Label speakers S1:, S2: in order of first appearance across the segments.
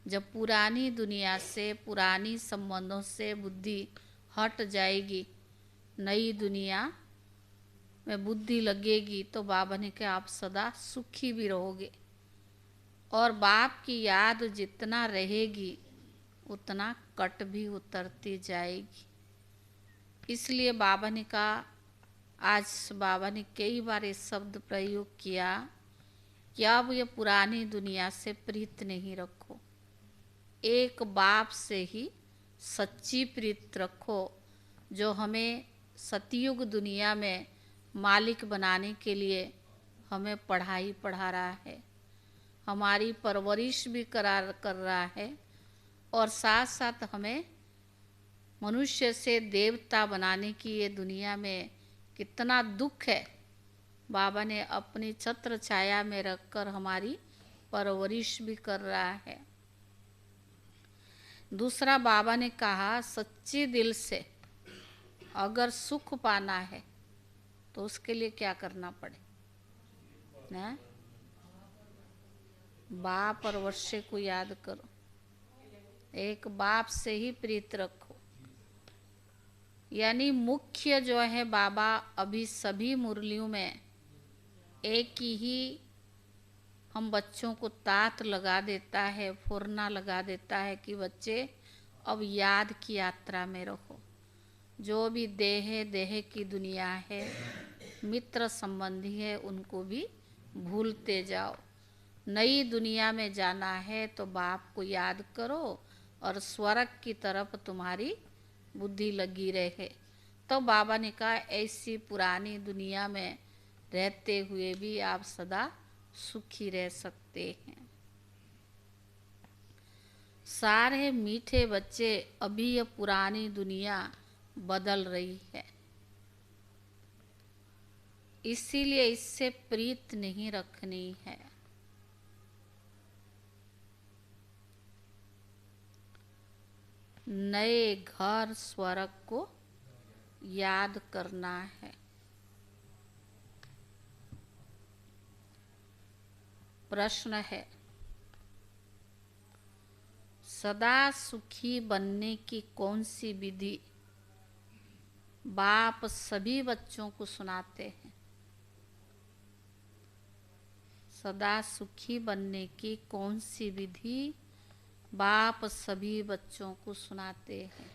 S1: जब पुरानी दुनिया से, पुरानी संबंधों से बुद्धि हट जाएगी, नई दुनिया में बुद्धि लगेगी, तो बाबा ने कहा आप सदा सुखी भी रहोगे। और बाप की याद जितना रहेगी उतना कट भी उतरती जाएगी। इसलिए बाबा ने कहा, आज बाबा ने कई बार ये शब्द प्रयोग किया कि अब ये पुरानी दुनिया से प्रीत नहीं रखो, एक बाप से ही सच्ची प्रीत रखो, जो हमें सतयुग दुनिया में मालिक बनाने के लिए हमें पढ़ाई पढ़ा रहा है, हमारी परवरिश भी कर रहा है, और साथ साथ हमें मनुष्य से देवता बनाने की ये दुनिया में कितना दुख है, बाबा ने अपनी छत्र छाया में रखकर हमारी परवरिश भी कर रहा है। दूसरा बाबा ने कहा, सच्चे दिल से अगर सुख पाना है तो उसके लिए क्या करना पड़े ना? बाप और वर्षे को याद करो, एक बाप से ही प्रीत रखो। यानी मुख्य जो है बाबा अभी सभी मुरलियों में एक ही हम बच्चों को तात लगा देता है, फुरना लगा देता है कि बच्चे अब याद की यात्रा में रहो। जो भी देह की दुनिया है, मित्र संबंधी है, उनको भी भूलते जाओ। नई दुनिया में जाना है तो बाप को याद करो और स्वर्ग की तरफ तुम्हारी बुद्धि लगी रहे। तो बाबा ने कहा, ऐसी पुरानी दुनिया में रहते हुए भी आप सदा सुखी रह सकते हैं। सारे मीठे बच्चे, अभी ये पुरानी दुनिया बदल रही है, इसीलिए इससे प्रीत नहीं रखनी है। नए घर स्वर्ग को याद करना है। प्रश्न है, सदा सुखी बनने की कौन सी विधि बाप सभी बच्चों को सुनाते हैं? सदा सुखी बनने की कौन सी विधि बाप सभी बच्चों को सुनाते हैं?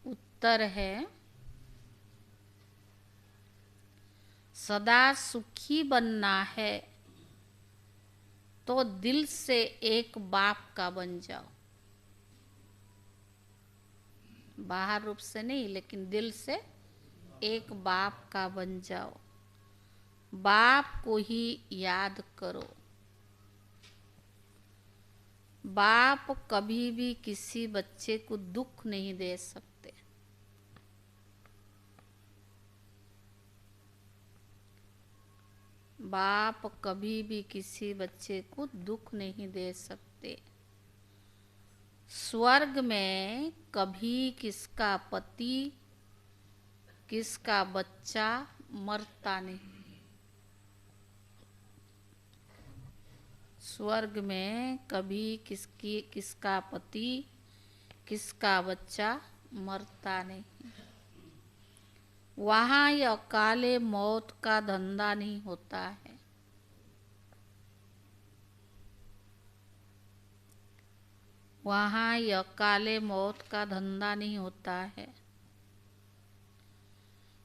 S1: उत्तर है, सदा सुखी बनना है तो दिल से एक बाप का बन जाओ। बाहर रूप से नहीं, लेकिन दिल से एक बाप का बन जाओ। बाप को ही याद करो। बाप कभी भी किसी बच्चे को दुख नहीं दे सकते। बाप कभी भी किसी बच्चे को दुख नहीं दे सकते। स्वर्ग में कभी किसका पति, किसका बच्चा मरता नहीं। स्वर्ग में कभी किसका पति, किसका बच्चा मरता नहीं। वहाँ ये अकाले मौत का धंधा नहीं होता है। वहाँ ये अकाले मौत का धंधा नहीं होता है।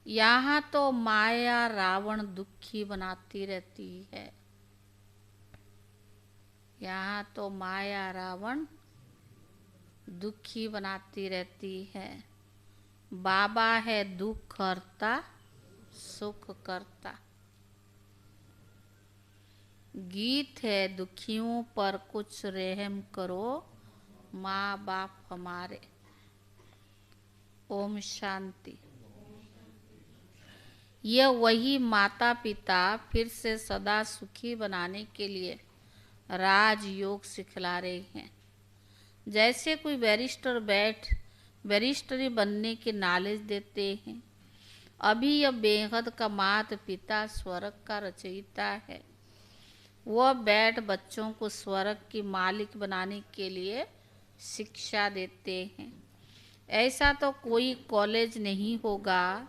S1: यहाँ तो माया रावण दुखी बनाती रहती है। यहाँ तो माया रावण दुखी बनाती रहती है। बाबा है दुख हरता, सुख करता। गीत है, दुखियों पर कुछ रहम करो, माँ बाप हमारे। ओम शांति। यह वही माता पिता फिर से सदा सुखी बनाने के लिए राजयोग सिखला रहे हैं। जैसे कोई बैरिस्टरी बनने के नॉलेज देते हैं, अभी यह बेहद का मात पिता स्वर्ग का रचयिता है। वह बैठ बच्चों को स्वर्ग की मालिक बनाने के लिए शिक्षा देते हैं। ऐसा तो कोई कॉलेज नहीं होगा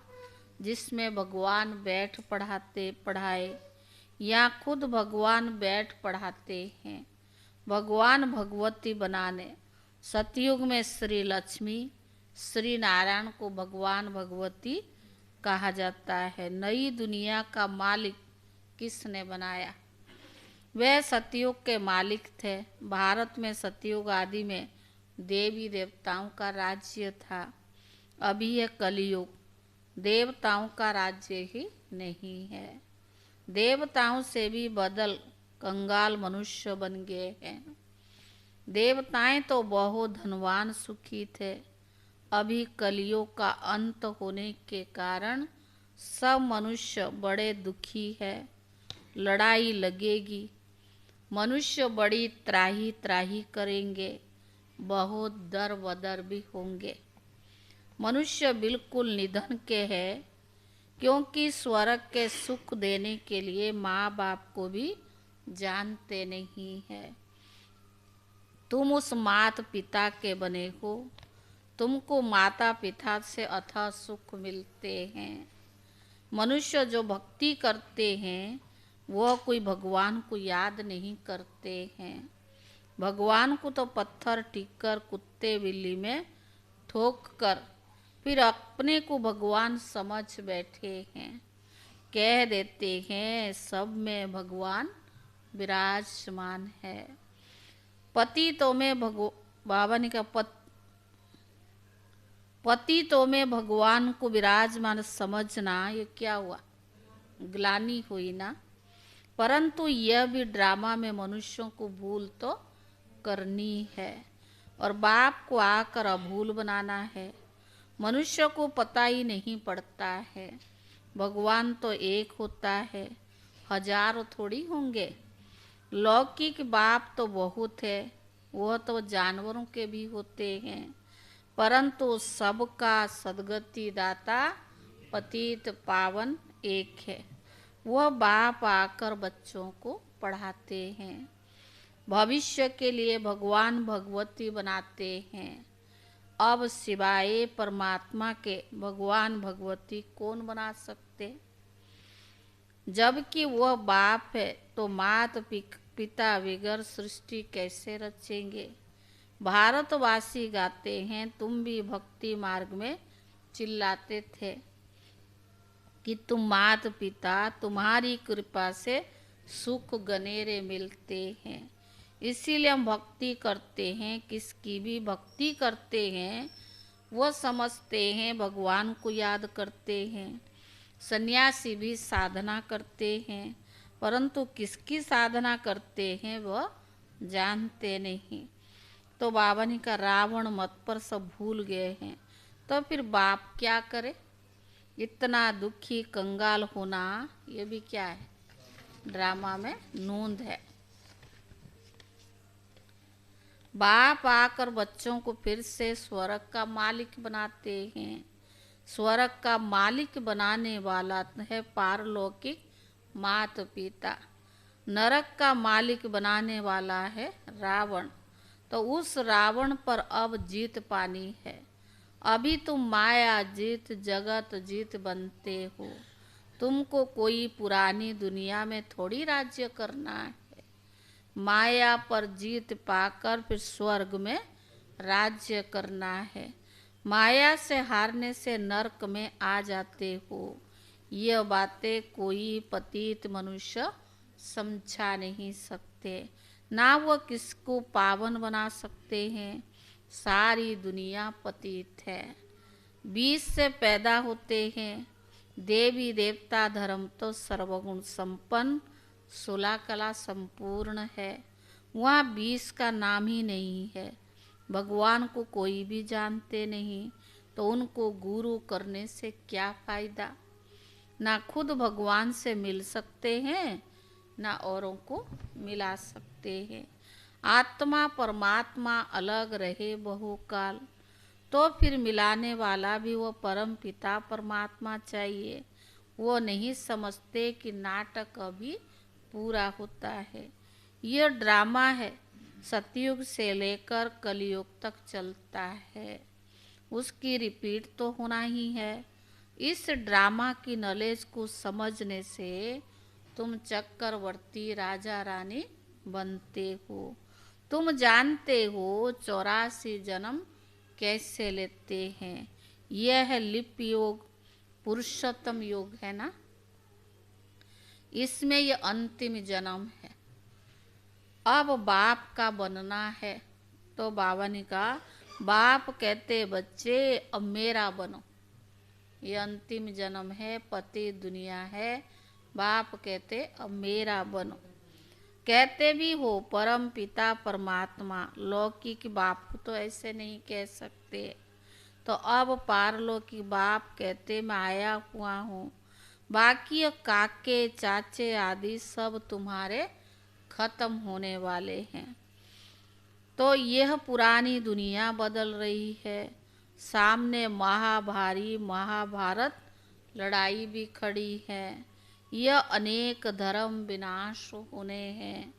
S1: जिसमें भगवान बैठ पढ़ाए या खुद भगवान बैठ पढ़ाते हैं। भगवान भगवती बनाने सतयुग में श्री लक्ष्मी श्री नारायण को भगवान भगवती कहा जाता है। नई दुनिया का मालिक किसने बनाया? वह सतयुग के मालिक थे। भारत में सतयुग आदि में देवी देवताओं का राज्य था। अभी यह कलयुग देवताओं का राज्य ही नहीं है। देवताओं से भी बदल कंगाल मनुष्य बन गए हैं। देवताएं तो बहुत धनवान सुखी थे। अभी कलियुग का अंत होने के कारण सब मनुष्य बड़े दुखी है। लड़ाई लगेगी, मनुष्य बड़ी त्राही त्राही करेंगे, बहुत दर बदर भी होंगे। मनुष्य बिल्कुल निधन के है, क्योंकि स्वर्ग के सुख देने के लिए माँ बाप को भी जानते नहीं है। तुम उस माता पिता के बने हो, तुमको माता पिता से अथाह सुख मिलते हैं। मनुष्य जो भक्ति करते हैं वह कोई भगवान को याद नहीं करते हैं। भगवान को तो पत्थर टिक्कर कुत्ते बिल्ली में ठोक कर फिर अपने को भगवान समझ बैठे हैं। कह देते हैं सब में भगवान विराजमान है। पतितों में बाबा ने कहा पतितों में भगवान को विराजमान समझना ये क्या हुआ? ग्लानि हुई ना। परंतु यह भी ड्रामा में मनुष्यों को भूल तो करनी है और बाप को आकर अभूल बनाना है। मनुष्य को पता ही नहीं पड़ता है भगवान तो एक होता है, हजारों थोड़ी होंगे। लौकिक बाप तो बहुत है, वह तो जानवरों के भी होते हैं, परंतु सबका सदगति दाता पतित पावन एक है। वह बाप आकर बच्चों को पढ़ाते हैं, भविष्य के लिए भगवान भगवती बनाते हैं। अब सिवाय परमात्मा के भगवान भगवती कौन बना सकते? जबकि वह बाप है तो माता पिता बगैर सृष्टि कैसे रचेंगे? भारतवासी गाते हैं, तुम भी भक्ति मार्ग में चिल्लाते थे कि तुम माता पिता तुम्हारी कृपा से सुख गनेरे मिलते हैं। इसीलिए हम भक्ति करते हैं। किसकी भी भक्ति करते हैं वो समझते हैं भगवान को याद करते हैं। सन्यासी भी साधना करते हैं, परंतु किसकी साधना करते हैं वह जानते नहीं। तो बाबा ने कहा रावण मत पर सब भूल गए हैं, तो फिर बाप क्या करे? इतना दुखी कंगाल होना ये भी क्या है? ड्रामा में नूंद है। बाप आकर बच्चों को फिर से स्वर्ग का मालिक बनाते हैं। स्वर्ग का मालिक बनाने वाला है पारलौकिक माता पिता। नरक का मालिक बनाने वाला है रावण। तो उस रावण पर अब जीत पानी है। अभी तुम माया जीत जगत जीत बनते हो। तुमको कोई पुरानी दुनिया में थोड़ी राज्य करना है। माया पर जीत पाकर फिर स्वर्ग में राज्य करना है। माया से हारने से नरक में आ जाते हो। यह बातें कोई पतित मनुष्य समझा नहीं सकते, ना वो किसको पावन बना सकते हैं। सारी दुनिया पतित है। बीज से पैदा होते हैं। देवी देवता धर्म तो सर्वगुण संपन्न 16 कला संपूर्ण है। वहाँ बीज का नाम ही नहीं है। भगवान को कोई भी जानते नहीं, तो उनको गुरु करने से क्या फायदा? ना खुद भगवान से मिल सकते हैं, ना औरों को मिला सकते हैं। आत्मा परमात्मा अलग रहे बहुकाल। तो फिर मिलाने वाला भी वो परम पिता परमात्मा चाहिए। वो नहीं समझते कि नाटक अभी पूरा होता है, यह ड्रामा है, सतयुग से लेकर कलयुग तक चलता है, उसकी रिपीट तो होना ही है। इस ड्रामा की नॉलेज को समझने से तुम चक्रवर्ती राजा रानी बनते हो। तुम जानते हो 84 जन्म कैसे लेते हैं। यह लिप योग पुरुषोत्तम योग है ना, इसमें यह अंतिम जन्म है। अब बाप का बनना है। तो बाबा ने कहा, बाप कहते बच्चे अब मेरा बनो, ये अंतिम जन्म है, पति दुनिया है। बाप कहते अब मेरा बनो। कहते भी हो परम पिता परमात्मा, लौकिक बाप तो ऐसे नहीं कह सकते। तो अब पारलौकिक बाप कहते मैं आया हुआ हूँ, बाकी काके चाचे आदि सब तुम्हारे खत्म होने वाले हैं। तो यह पुरानी दुनिया बदल रही है। सामने महाभारी महाभारत लड़ाई भी खड़ी है। यह अनेक धर्म विनाश होने हैं।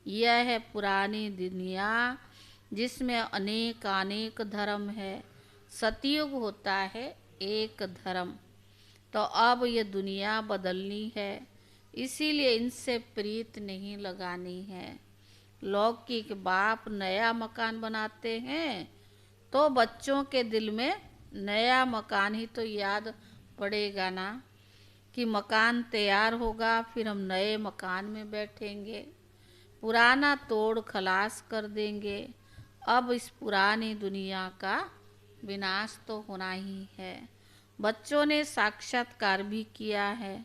S1: यह है पुरानी दुनिया जिसमें अनेक धर्म है। सतयुग होता है एक धर्म। तो अब ये दुनिया बदलनी है, इसीलिए इनसे प्रीत नहीं लगानी है। लौकिक बाप नया मकान बनाते हैं तो बच्चों के दिल में नया मकान ही तो याद पड़ेगा ना, कि मकान तैयार होगा फिर हम नए मकान में बैठेंगे। पुराना तोड़ खलास कर देंगे। अब इस पुरानी दुनिया का विनाश तो होना ही है। बच्चों ने साक्षात्कार भी किया है,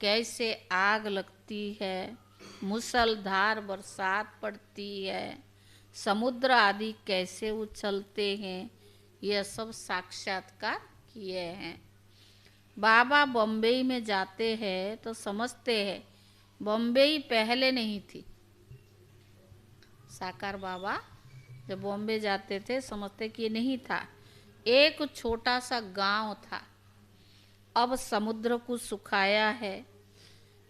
S1: कैसे आग लगती है, मूसलधार बरसात पड़ती है, समुद्र आदि कैसे उछलते हैं, यह सब साक्षात्कार किए हैं। बाबा बम्बई में जाते हैं तो समझते हैं बम्बई पहले नहीं थी। साकार बाबा जब बॉम्बे जाते थे समझते कि ये नहीं था, एक छोटा सा गांव था। अब समुद्र को सुखाया है,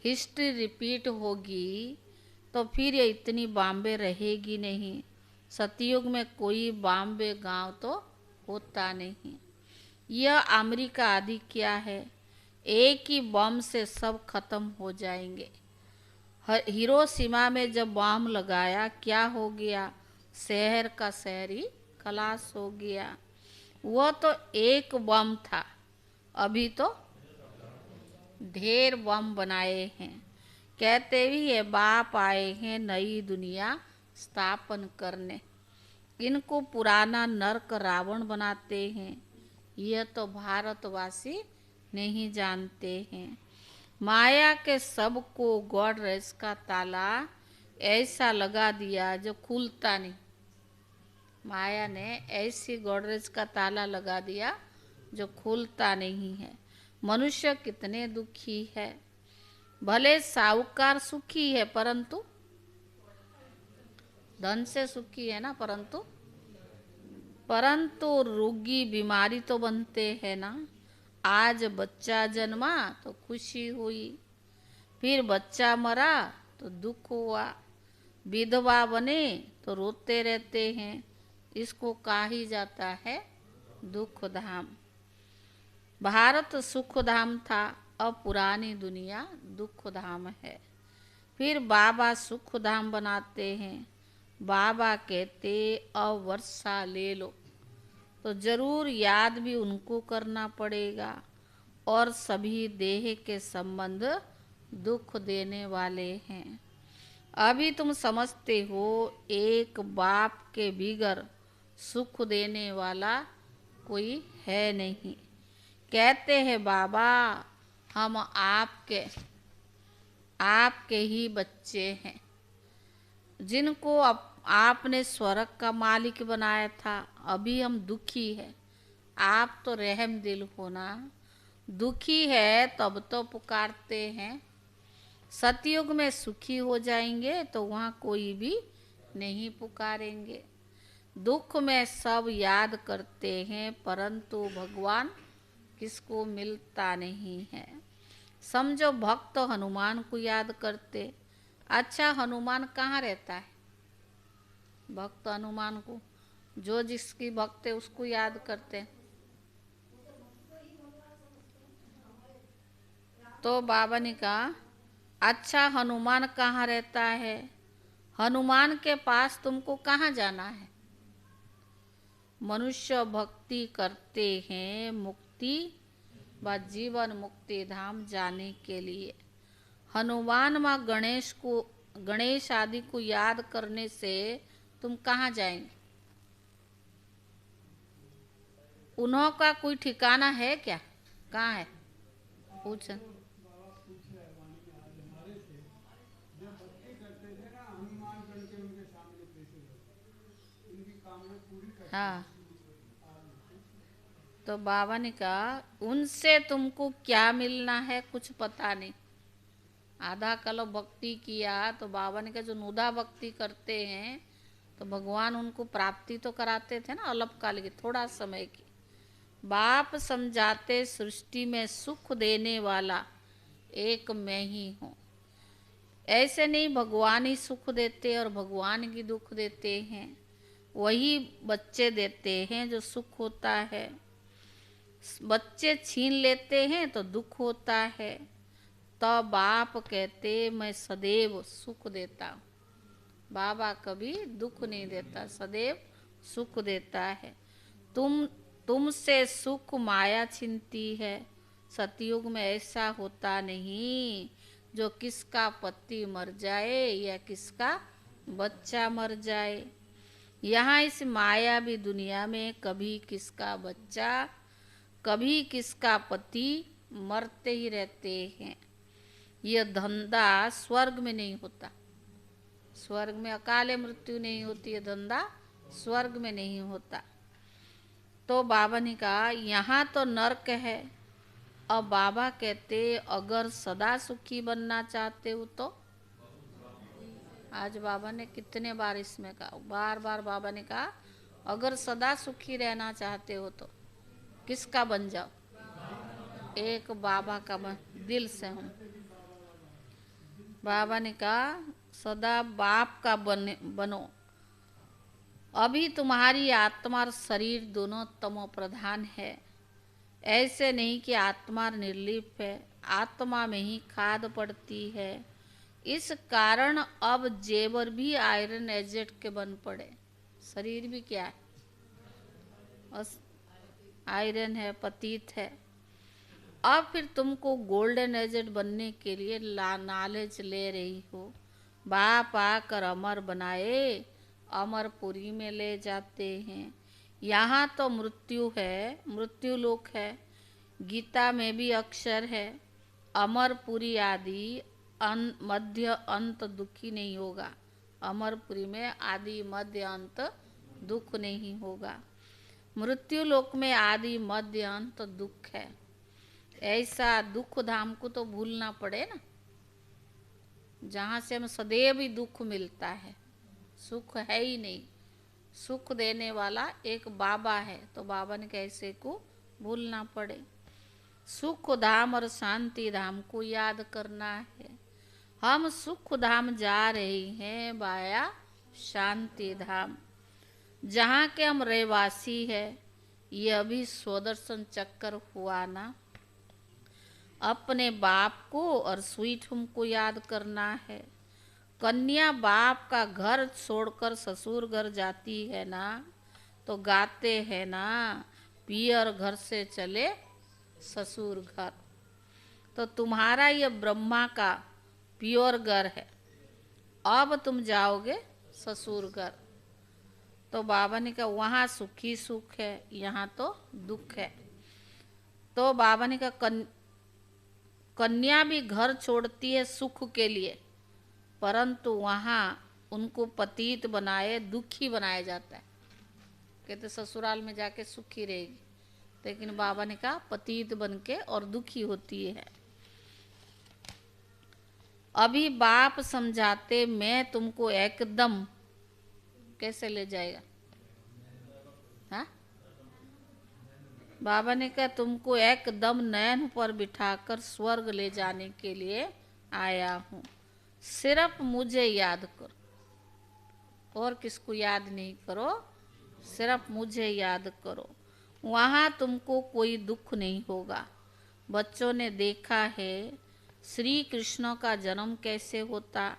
S1: हिस्ट्री रिपीट होगी तो फिर ये इतनी बॉम्बे रहेगी नहीं। सतयुग में कोई बॉम्बे गांव तो होता नहीं। यह अमेरिका आदि क्या है, एक ही बम से सब खत्म हो जाएंगे। हिरोशिमा में जब बम लगाया क्या हो गया, शहर का शहर ही खलास हो गया। वह तो एक बम था, अभी तो ढेर बम बनाए हैं। कहते भी है बाप आए हैं नई दुनिया स्थापन करने, इनको पुराना नरक रावण बनाते हैं। यह तो भारतवासी नहीं जानते हैं। माया के सबको गॉड रेस का ताला ऐसा लगा दिया जो खुलता नहीं। माया ने ऐसी गॉडरेज का ताला लगा दिया जो खुलता नहीं है। मनुष्य कितने दुखी है। भले साहूकार सुखी है परंतु धन से सुखी है ना, परंतु रोगी बीमारी तो बनते हैं ना। आज बच्चा जन्मा तो खुशी हुई, फिर बच्चा मरा तो दुख हुआ, विधवा बने तो रोते रहते हैं। इसको कहा ही जाता है दुख धाम। भारत सुख धाम था, अब पुरानी दुनिया दुख धाम है। फिर बाबा सुख धाम बनाते हैं। बाबा कहते अब वर्षा ले लो, तो जरूर याद भी उनको करना पड़ेगा। और सभी देह के संबंध दुख देने वाले हैं। अभी तुम समझते हो एक बाप के बिगर सुख देने वाला कोई है नहीं। कहते हैं बाबा हम आपके ही बच्चे हैं, जिनको आपने स्वर्ग का मालिक बनाया था। अभी हम दुखी है, आप तो रहम दिल होना। दुखी है तब तो पुकारते हैं। सतयुग में सुखी हो जाएंगे तो वहाँ कोई भी नहीं पुकारेंगे। दुख में सब याद करते हैं, परंतु भगवान किसको मिलता नहीं है। समझो भक्त हनुमान को याद करते। अच्छा, हनुमान कहाँ रहता है? भक्त हनुमान को, जो जिसकी भक्त है उसको याद करते हैं। तो बाबा ने कहा, अच्छा हनुमान कहाँ रहता है? हनुमान के पास तुमको कहाँ जाना है? मनुष्य भक्ति करते हैं मुक्ति व जीवन मुक्ति धाम जाने के लिए। हनुमान व गणेश आदि को याद करने से तुम कहाँ जाएंगे? उन्हों का कोई ठिकाना है क्या? कहाँ है? पूछ। हाँ, तो बाबा ने कहा उनसे तुमको क्या मिलना है कुछ पता नहीं। आधा कलो भक्ति किया तो बाबा ने कहा जो नुदा भक्ति करते हैं तो भगवान उनको प्राप्ति तो कराते थे ना, अल्पकाल की, थोड़ा समय की। बाप समझाते सृष्टि में सुख देने वाला एक मैं ही हूँ। ऐसे नहीं भगवान ही सुख देते और भगवान ही दुख देते हैं, वही बच्चे देते हैं जो सुख होता है। बच्चे छीन लेते हैं तो दुख होता है। तब बाप कहते मैं सदैव सुख देता हूँ। बाबा कभी दुख नहीं देता, सदैव सुख देता है। तुमसे सुख माया छीनती है। सतयुग में ऐसा होता नहीं जो किसका पति मर जाए या किसका बच्चा मर जाए। यहाँ इस मायावी दुनिया में कभी किसका बच्चा कभी किसका पति मरते ही रहते हैं। यह धंधा स्वर्ग में नहीं होता। स्वर्ग में अकाले मृत्यु नहीं होती, है धंधा स्वर्ग में नहीं होता। तो बाबा ने कहा यहाँ तो नर्क है। अब बाबा कहते अगर सदा सुखी बनना चाहते हो तो, आज बाबा ने कितने बार इसमें कहा, बार बार बाबा ने कहा अगर सदा सुखी रहना चाहते हो तो किसका बन जाओ? एक बाबा का दिल से हम। बाबा ने कहा सदा बाप का बनो। अभी तुम्हारी आत्मा और शरीर दोनों तमो प्रधान है। ऐसे नहीं कि आत्मा निर्लिप्त है, आत्मा में ही खाद पड़ती है। इस कारण अब जेवर भी आयरन एजेट के बन पड़े। शरीर भी क्या है? आयरन है, पतित है। अब फिर तुमको गोल्डन एजेट बनने के लिए नॉलेज ले रही हो। बाप आकर अमर बनाए, अमरपुरी में ले जाते हैं। यहाँ तो मृत्यु है, मृत्यु लोक है। गीता में भी अक्षर है अमरपुरी आदि मध्य अंत दुखी नहीं होगा। अमरपुरी में आदि मध्य अंत दुख नहीं होगा। मृत्यु लोक में आदि मध्य अंत दुख है। ऐसा दुख धाम को तो भूलना पड़े ना, जहाँ से हमें सदैव ही दुख मिलता है। सुख है ही नहीं। सुख देने वाला एक बाबा है, तो बाबा ने कैसे को भूलना पड़े। सुख धाम और शांति धाम को याद करना है। हम सुख धाम जा रहे हैं बाया शांति धाम, जहाँ के हम रहवासी है। ये अभी स्वदर्शन चक्कर हुआ ना। अपने बाप को और स्वीट होम को याद करना है। कन्या बाप का घर छोड़कर ससुर घर जाती है ना, तो गाते हैं ना पियर घर से चले ससुर घर। तो तुम्हारा ये ब्रह्मा का प्योर घर है, अब तुम जाओगे ससुर घर। तो बाबा ने कहा वहाँ सुखी सुख है, यहाँ तो दुख है। तो बाबा ने कहा कन्या भी घर छोड़ती है सुख के लिए, परंतु वहाँ उनको पतित बनाए दुखी बनाया जाता है। कहते ससुराल में जाके सुखी रहेगी, लेकिन बाबा ने कहा पतित बन के और दुखी होती है। अभी बाप समझाते मैं तुमको एकदम कैसे ले जाएगा। हाँ, बाबा ने कहा तुमको एकदम नयन पर बिठाकर स्वर्ग ले जाने के लिए आया हूँ, सिर्फ मुझे याद करो और किसको याद नहीं करो, सिर्फ मुझे याद करो। वहाँ तुमको कोई दुख नहीं होगा। बच्चों ने देखा है श्री कृष्ण का जन्म कैसे होता,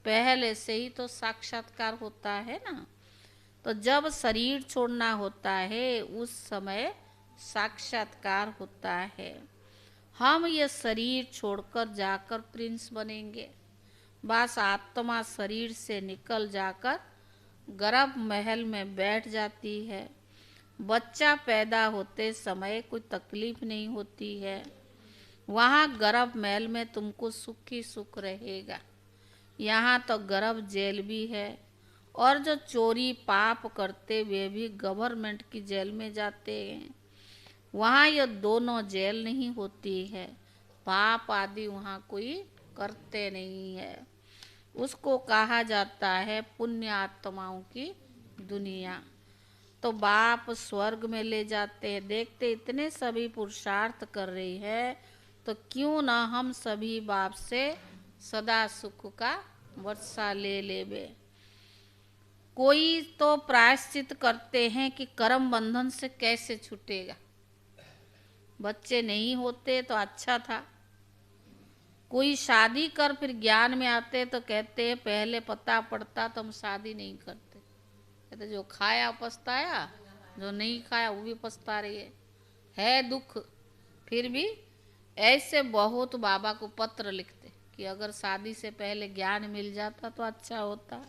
S1: पहले से ही तो साक्षात्कार होता है ना। तो जब शरीर छोड़ना होता है उस समय साक्षात्कार होता है। हम ये शरीर छोड़कर जाकर प्रिंस बनेंगे। बस आत्मा शरीर से निकल जाकर गर्भ महल में बैठ जाती है। बच्चा पैदा होते समय कोई तकलीफ नहीं होती है। वहाँ गर्भ महल में तुमको सुख ही सुख रहेगा। यहाँ तो गर्भ जेल भी है, और जो चोरी पाप करते वे भी गवर्नमेंट की जेल में जाते हैं। वहाँ ये दोनों जेल नहीं होती है। पाप आदि वहाँ कोई करते नहीं है। उसको कहा जाता है पुण्य आत्माओं की दुनिया। तो बाप स्वर्ग में ले जाते हैं। देखते इतने सभी पुरुषार्थ कर रही है, तो क्यों ना हम सभी बाप से सदा सुख का वर्षा ले लेवे। कोई तो प्रायश्चित करते हैं कि कर्म बंधन से कैसे छूटेगा, बच्चे नहीं होते तो अच्छा था। कोई शादी कर फिर ज्ञान में आते तो कहते हैं पहले पता पड़ता तो हम शादी नहीं करते। कहते जो खाया पछताया, जो नहीं खाया वो भी पछता रही है दुख। फिर भी ऐसे बहुत बाबा को पत्र लिखते कि अगर शादी से पहले ज्ञान मिल जाता तो अच्छा होता।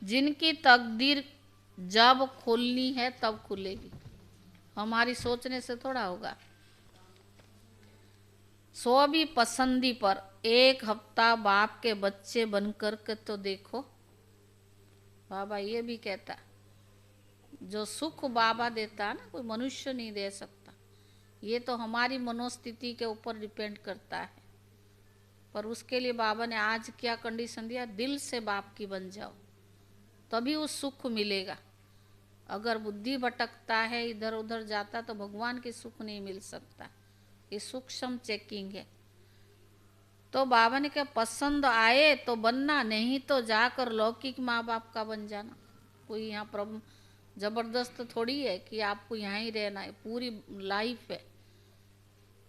S1: जिनकी तकदीर जब खुलनी है तब खुलेगी, हमारी सोचने से थोड़ा होगा। सो भी पसंदी पर एक हफ्ता बाप के बच्चे बनकर के तो देखो। बाबा ये भी कहता जो सुख बाबा देता ना कोई मनुष्य नहीं दे सकता। ये तो हमारी मनोस्थिति के ऊपर डिपेंड करता है। पर उसके लिए बाबा ने आज क्या कंडीशन दिया, दिल से बाप की बन जाओ तभी उस सुख मिलेगा। अगर बुद्धि भटकता है इधर उधर जाता तो भगवान की सुख नहीं मिल सकता। ये सूक्ष्म चेकिंग है। तो बाबा ने कहा पसंद आए तो बनना, नहीं तो जाकर लौकिक माँ बाप का बन जाना। कोई यहाँ प्रॉब्लम जबरदस्त थोड़ी है कि आपको यहाँ ही रहना है, पूरी लाइफ है।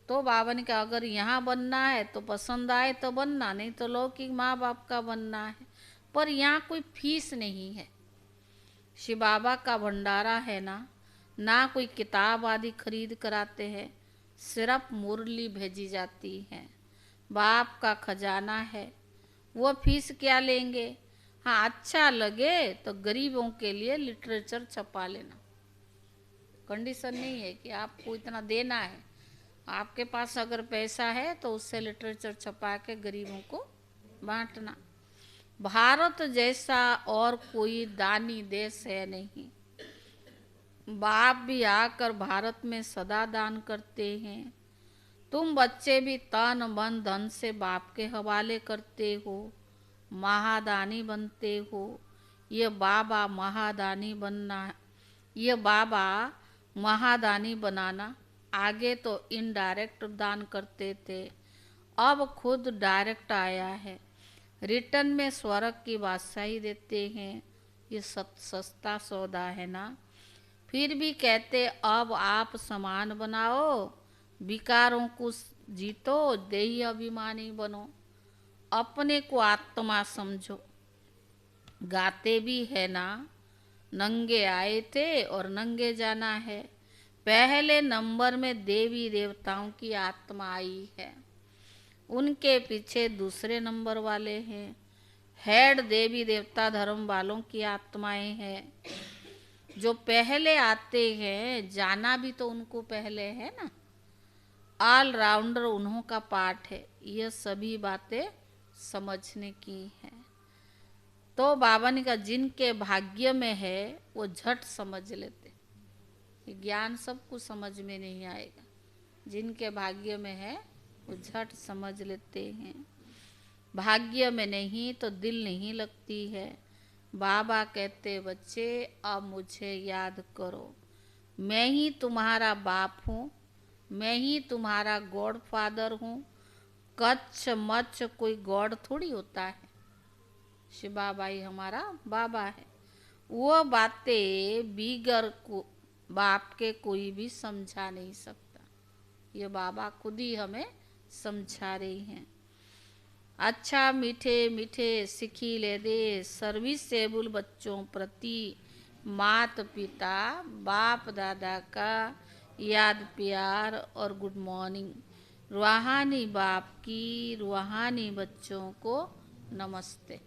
S1: तो बाबा ने कहा अगर यहाँ बनना है तो पसंद आए तो बनना, नहीं तो लौकिक माँ बाप का बनना है। पर यहाँ कोई फीस नहीं है। शिव बाबा का भंडारा है ना कोई किताब आदि खरीद कराते हैं, सिर्फ मुरली भेजी जाती है। बाप का खजाना है, वो फीस क्या लेंगे। हाँ अच्छा लगे तो गरीबों के लिए लिटरेचर छपा लेना। कंडीशन नहीं है कि आपको इतना देना है। आपके पास अगर पैसा है तो उससे लिटरेचर छपा के गरीबों को बांटना। भारत जैसा और कोई दानी देश है नहीं। बाप भी आकर भारत में सदा दान करते हैं। तुम बच्चे भी तन मन धन से बाप के हवाले करते हो, महादानी बनते हो। ये बाबा महादानी बनना, ये बाबा महादानी बनाना। आगे तो इनडायरेक्ट दान करते थे, अब खुद डायरेक्ट आया है। रिटर्न में स्वर्ग की बादशाही देते हैं। ये सस्ता सौदा है ना। फिर भी कहते अब आप समान बनाओ, विकारों को जीतो, देही अभिमानी बनो, अपने को आत्मा समझो। गाते भी है ना, नंगे आए थे और नंगे जाना है। पहले नंबर में देवी देवताओं की आत्मा आई है, उनके पीछे दूसरे नंबर वाले हैं। हेड देवी देवता धर्म वालों की आत्माएं हैं। जो पहले आते हैं, जाना भी तो उनको पहले है ना। ऑल राउंडर उन्हों का पार्ट है। यह सभी बातें समझने की है। तो बाबा ने कहा जिनके भाग्य में है वो झट समझ लेते। ज्ञान सबको समझ में नहीं आएगा, जिनके भाग्य में है वो झट समझ लेते हैं। भाग्य में नहीं तो दिल नहीं लगती है। बाबा कहते बच्चे अब मुझे याद करो, मैं ही तुम्हारा बाप हूँ, मैं ही तुम्हारा गॉड फादर हूँ। कच्छ मच्छ कोई गॉड थोड़ी होता है, शिव बाबा ही हमारा बाबा है। वो बातें बिगर को बाप के कोई भी समझा नहीं सकता, ये बाबा खुद ही हमें समझा रही हैं। अच्छा मीठे मीठे सिखिले दे सर्विसेबल बच्चों प्रति माता पिता बाप दादा का याद प्यार और गुड मॉर्निंग। रूहानी बाप की रूहानी बच्चों को नमस्ते,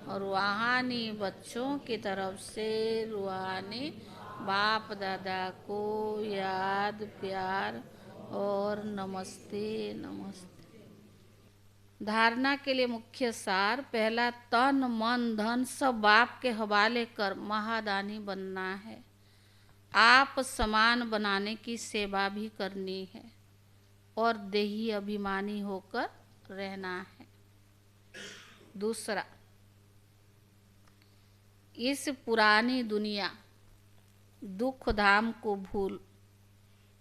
S1: और रूहानी बच्चों की तरफ से रूहानी बाप दादा को याद प्यार और नमस्ते नमस्ते। धारणा के लिए मुख्य सार, पहला, तन मन धन सब बाप के हवाले कर महादानी बनना है। आप समान बनाने की सेवा भी करनी है और देही अभिमानी होकर रहना है। दूसरा, इस पुरानी दुनिया दुख धाम को भूल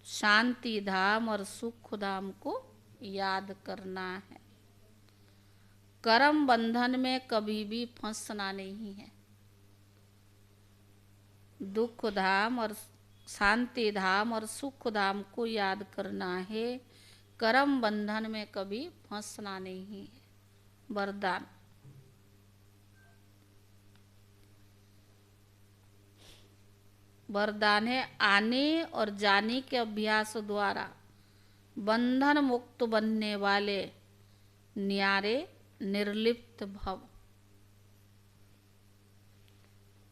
S1: शांति धाम और सुख धाम को याद करना है। कर्म बंधन में कभी भी फंसना नहीं है। दुख धाम और शांति धाम और सुख धाम को याद करना है, कर्म बंधन में कभी फंसना नहीं है। वरदान, वरदान है आने और जाने के अभ्यास द्वारा बंधन मुक्त बनने वाले न्यारे निर्लिप्त भव।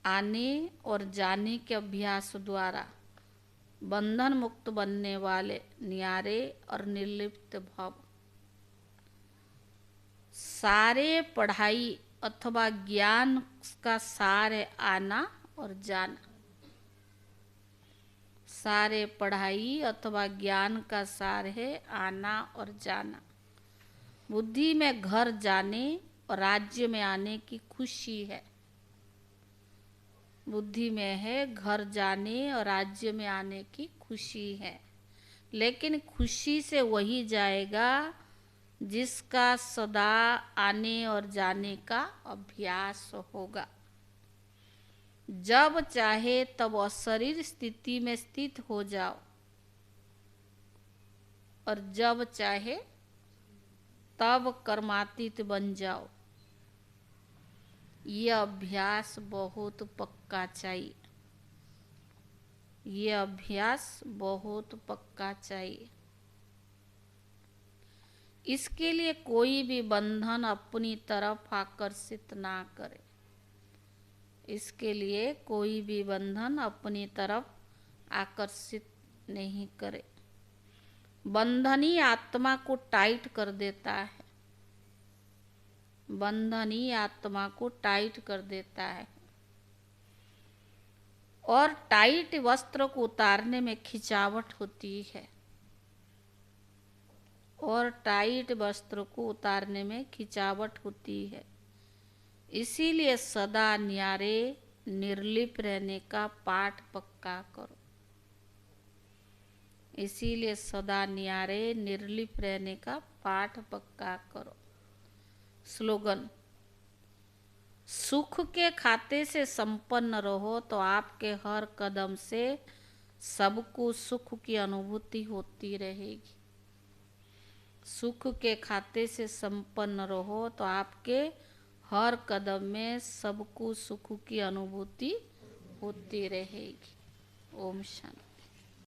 S1: आने और जाने के अभ्यास द्वारा बंधन मुक्त बनने वाले न्यारे और निर्लिप्त भव। सारे पढ़ाई अथवा ज्ञान का सार है आना और जाना। सारे पढ़ाई अथवा ज्ञान का सार है आना और जाना। बुद्धि में घर जाने और राज्य में आने की खुशी है। बुद्धि में है घर जाने और राज्य में आने की खुशी है, लेकिन खुशी से वही जाएगा जिसका सदा आने और जाने का अभ्यास होगा। जब चाहे तब अशरीर स्थिति में स्थित हो जाओ और जब चाहे तब कर्मातीत बन जाओ। ये अभ्यास बहुत पक्का चाहिए, ये अभ्यास बहुत पक्का चाहिए। इसके लिए कोई भी बंधन अपनी तरफ आकर्षित ना करे। इसके लिए कोई भी बंधन अपनी तरफ आकर्षित नहीं करे। बंधन ही आत्मा को टाइट कर देता है। बंधन ही आत्मा को टाइट कर देता है और टाइट वस्त्र को उतारने में खिंचावट होती है। और टाइट वस्त्र को उतारने में खिंचावट होती है। इसीलिए सदा न्यारे निर्लिप रहने का पाठ पक्का करो। इसीलिए सदा न्यारे निर्लिप रहने का पाठ पक्का करो। स्लोगन, सुख के खाते से संपन्न रहो तो आपके हर कदम से सबको सुख की अनुभूति होती रहेगी। सुख के खाते से संपन्न रहो तो आपके हर कदम में सबको सुख की अनुभूति होती रहेगी। ओम शांति।